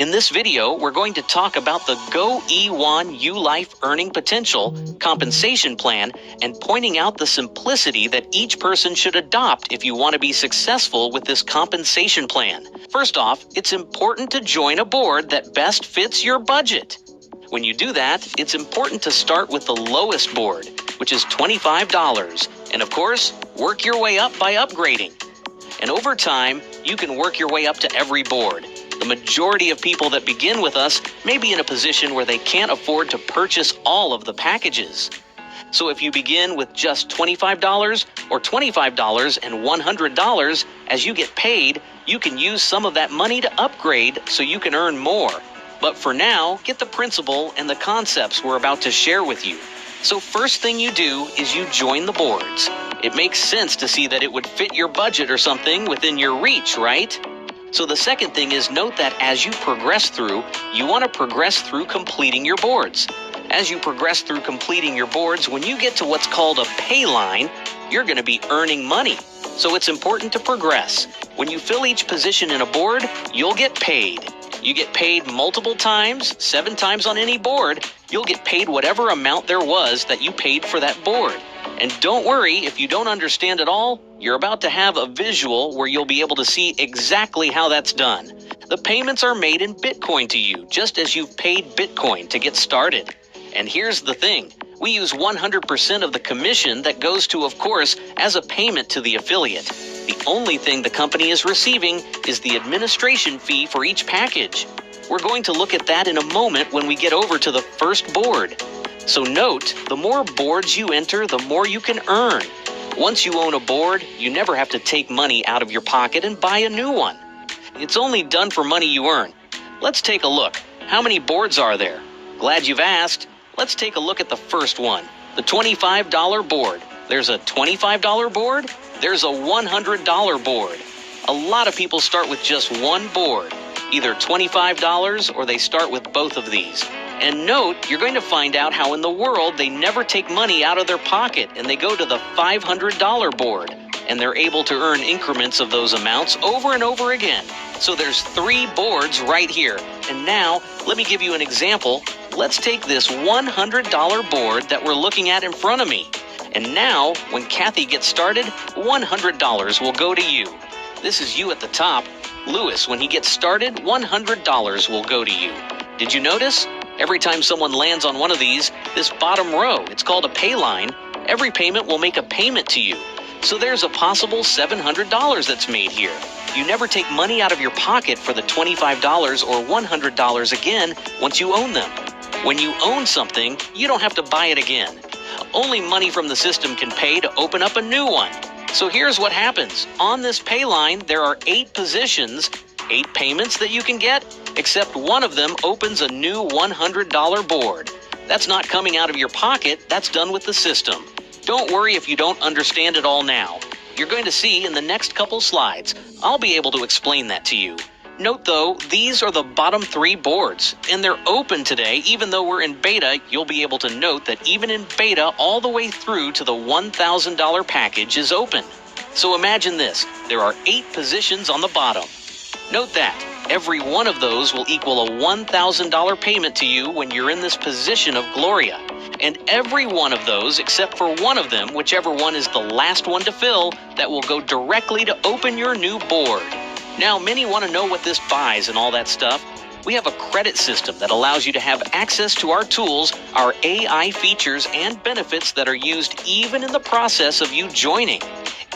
In this video, we're going to talk about the GOE1ULIFE earning potential compensation plan and pointing out the simplicity that each person should adopt if you want to be successful with this compensation plan. First off, it's important to join a board that best fits your budget. When you do that, it's important to start with the lowest board, which is $25, and of course, work your way up by upgrading. And over time, you can work your way up to every board. The majority of people that begin with us may be in a position where they can't afford to purchase all of the packages. So if you begin with just $25 or $25 and $100, as you get paid, you can use some of that money to upgrade so you can earn more. But for now, get the principle and the concepts we're about to share with you. So first thing you do is you join the boards. It makes sense to see that it would fit your budget or something within your reach, right? So the second thing is note that as you progress through, you want to progress through completing your boards. As you progress through completing your boards, when you get to what's called a pay line, you're going to be earning money. So it's important to progress. When you fill each position in a board, you'll get paid. You get paid multiple times, 7 times on any board, you'll get paid whatever amount there was that you paid for that board. And don't worry, if you don't understand it all, you're about to have a visual where you'll be able to see exactly how that's done. The payments are made in Bitcoin to you, just as you've paid Bitcoin to get started. And here's the thing, we use 100% of the commission that goes to, of course, as a payment to the affiliate. The only thing the company is receiving is the administration fee for each package. We're going to look at that in a moment when we get over to the first board. So note, the more boards you enter, the more you can earn. Once you own a board, you never have to take money out of your pocket and buy a new one. It's only done for money you earn. Let's take a look. How many boards are there? Glad you've asked. Let's take a look at the first one, the $25 board. There's a $25 board. There's a $100 board. A lot of people start with just one board, either $25 or they start with both of these. And note, you're going to find out how in the world they never take money out of their pocket and they go to the $500 board. And they're able to earn increments of those amounts over and over again. So there's 3 boards right here. And now, let me give you an example. Let's take this $100 board that we're looking at in front of me. And now, when Kathy gets started, $100 will go to you. This is you at the top. Lewis, when he gets started, $100 will go to you. Did you notice? Every time someone lands on one of these, this bottom row, it's called a pay line, every payment will make a payment to you. So there's a possible $700 that's made here. You never take money out of your pocket for the $25 or $100 again once you own them. When you own something, you don't have to buy it again. Only money from the system can pay to open up a new one. So here's what happens. On this pay line, there are 8 positions, 8 payments that you can get, except one of them opens a new $100 board. That's not coming out of your pocket, that's done with the system. Don't worry if you don't understand it all now. You're going to see in the next couple slides. I'll be able to explain that to you. Note though, these are the bottom 3 boards, and they're open today. Even though we're in beta, you'll be able to note that even in beta, all the way through to the $1,000 package is open. So imagine this, there are 8 positions on the bottom. Note that every one of those will equal a $1,000 payment to you when you're in this position of Gloria. And every one of those, except for one of them, whichever one is the last one to fill, that will go directly to open your new board. Now, many want to know what this buys and all that stuff. We have a credit system that allows you to have access to our tools, our AI features, and benefits that are used even in the process of you joining.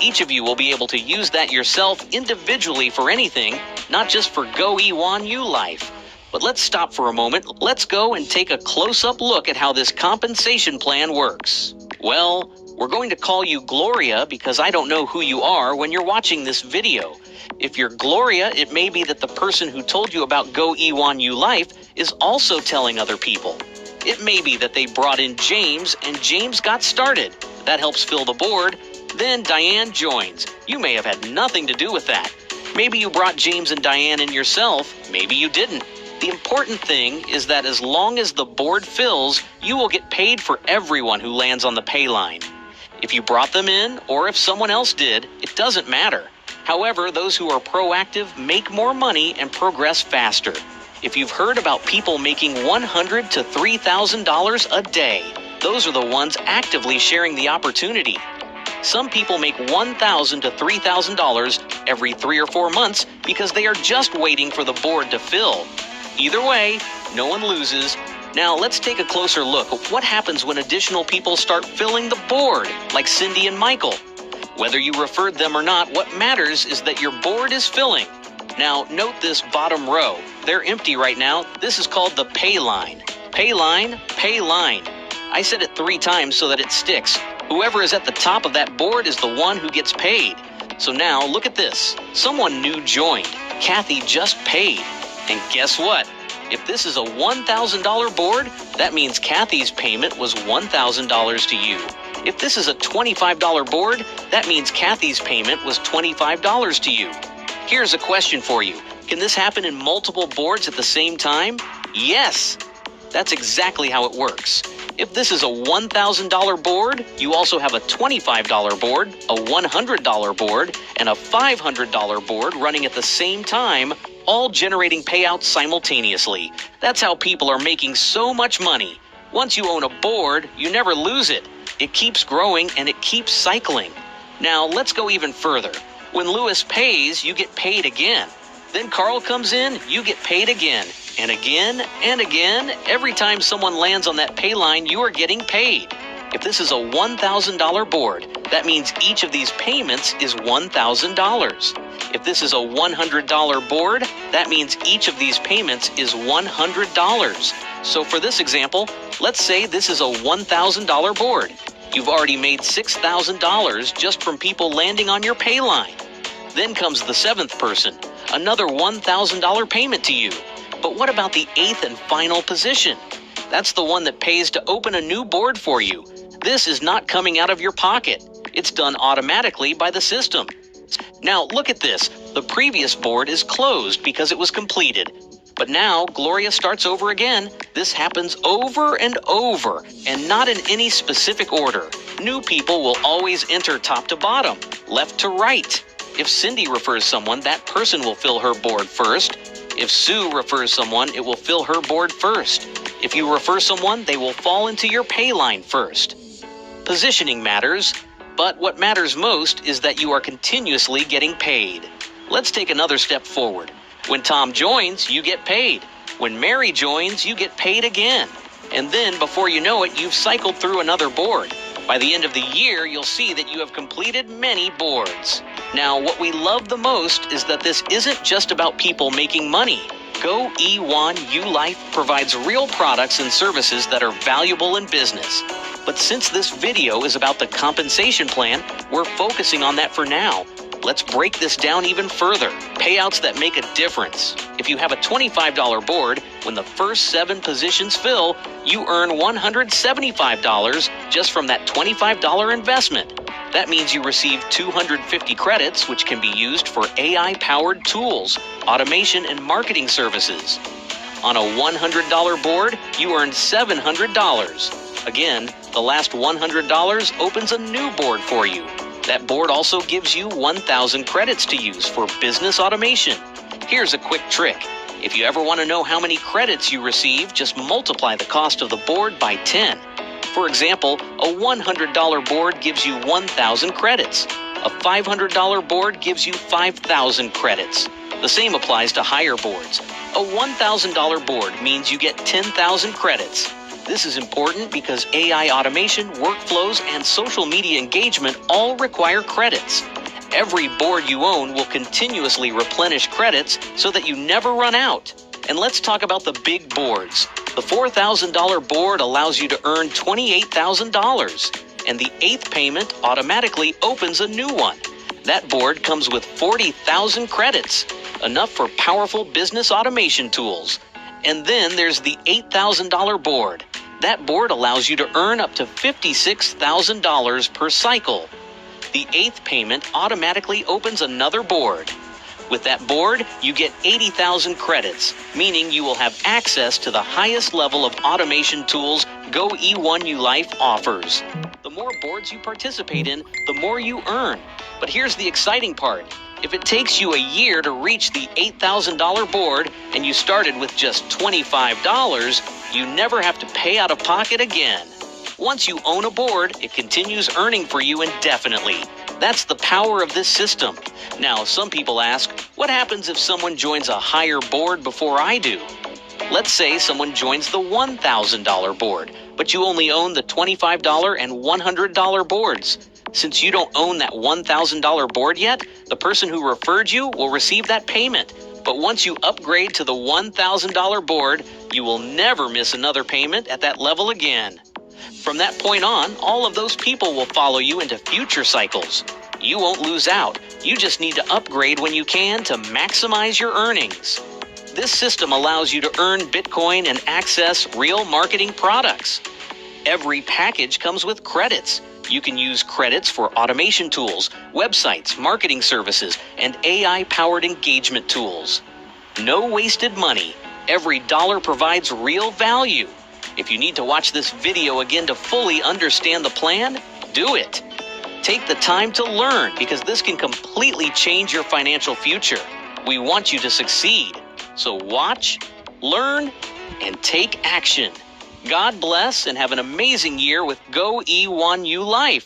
Each of you will be able to use that yourself individually for anything, not just for GOE1ULIFE. But let's stop for a moment. Let's go and take a close-up look at how this compensation plan works. Well, we're going to call you Gloria because I don't know who you are when you're watching this video. If you're Gloria, it may be that the person who told you about GOE1ULIFE is also telling other people. It may be that they brought in James and James got started. That helps fill the board. Then Diane joins. You may have had nothing to do with that. Maybe you brought James and Diane in yourself. Maybe you didn't. The important thing is that as long as the board fills, you will get paid for everyone who lands on the pay line. If you brought them in, or if someone else did, it doesn't matter. However, those who are proactive make more money and progress faster. If you've heard about people making $100,000 to $3,000 a day, those are the ones actively sharing the opportunity. Some people make $1,000 to $3,000 every 3 or 4 months because they are just waiting for the board to fill. Either way, no one loses. Now let's take a closer look at what happens when additional people start filling the board, like Cindy and Michael. Whether you referred them or not, what matters is that your board is filling. Now note this bottom row. They're empty right now. This is called the pay line. Pay line, pay line. I said it 3 times so that it sticks. Whoever is at the top of that board is the one who gets paid. So now look at this. Someone new joined. Kathy just paid. And guess what? If this is a $1,000 board, that means Kathy's payment was $1,000 to you. If this is a $25 board, that means Kathy's payment was $25 to you. Here's a question for you. Can this happen in multiple boards at the same time? Yes! That's exactly how it works. If this is a $1,000 board, you also have a $25 board, a $100 board, and a $500 board running at the same time, all generating payouts simultaneously. That's how people are making so much money. Once you own a board, you never lose it. It keeps growing and it keeps cycling. Now let's go even further. When Lewis pays, you get paid again. Then Carl comes in, you get paid again. And again, and again, every time someone lands on that pay line, you are getting paid. If this is a $1,000 board, that means each of these payments is $1,000. If this is a $100 board, that means each of these payments is $100. So for this example, let's say this is a $1,000 board. You've already made $6,000 just from people landing on your pay line. Then comes the 7th person, another $1,000 payment to you. But what about the 8th and final position? That's the one that pays to open a new board for you. This is not coming out of your pocket. It's done automatically by the system. Now look at this. The previous board is closed because it was completed. But now Gloria starts over again. This happens over and over, and not in any specific order. New people will always enter top to bottom, left to right. If Cindy refers someone, that person will fill her board first. If Sue refers someone, it will fill her board first. If you refer someone, they will fall into your pay line first. Positioning matters, but what matters most is that you are continuously getting paid. Let's take another step forward. When Tom joins, you get paid. When Mary joins, you get paid again. And then, before you know it, you've cycled through another board. By the end of the year, you'll see that you have completed many boards. Now, what we love the most is that this isn't just about people making money. GOE1ULIFE provides real products and services that are valuable in business. But since this video is about the compensation plan, we're focusing on that for now. Let's break this down even further. Payouts that make a difference. If you have a $25 board, when the first 7 positions fill, you earn $175 just from that $25 investment. That means you receive 250 credits, which can be used for AI-powered tools, automation, and marketing services. On a $100 board, you earn $700. Again, the last $100 opens a new board for you. That board also gives you 1,000 credits to use for business automation. Here's a quick trick. If you ever want to know how many credits you receive, just multiply the cost of the board by 10. For example, a $100 board gives you 1,000 credits. A $500 board gives you 5,000 credits. The same applies to higher boards. A $1,000 board means you get 10,000 credits. This is important because AI automation, workflows, and social media engagement all require credits. Every board you own will continuously replenish credits so that you never run out. And let's talk about the big boards. The $4,000 board allows you to earn $28,000, and the 8th payment automatically opens a new one. That board comes with 40,000 credits, enough for powerful business automation tools. And then there's the $8,000 board. That board allows you to earn up to $56,000 per cycle. The 8th payment automatically opens another board. With that board, you get 80,000 credits, meaning you will have access to the highest level of automation tools GOE1ULIFE offers. The more boards you participate in, the more you earn. But here's the exciting part. If it takes you a year to reach the $8,000 board and you started with just $25, you never have to pay out of pocket again. Once you own a board, it continues earning for you indefinitely. That's the power of this system. Now, some people ask, what happens if someone joins a higher board before I do? Let's say someone joins the $1,000 board, but you only own the $25 and $100 boards. Since you don't own that $1,000 board yet, the person who referred you will receive that payment. But once you upgrade to the $1,000 board, you will never miss another payment at that level again. From that point on, all of those people will follow you into future cycles. You won't lose out. You just need to upgrade when you can to maximize your earnings. This system allows you to earn Bitcoin and access real marketing products. Every package comes with credits. You can use credits for automation tools, websites, marketing services, and AI-powered engagement tools. No wasted money. Every dollar provides real value. If you need to watch this video again to fully understand the plan, do it. Take the time to learn because this can completely change your financial future. We want you to succeed. So watch, learn, and take action. God bless and have an amazing year with GOE1ULIFE.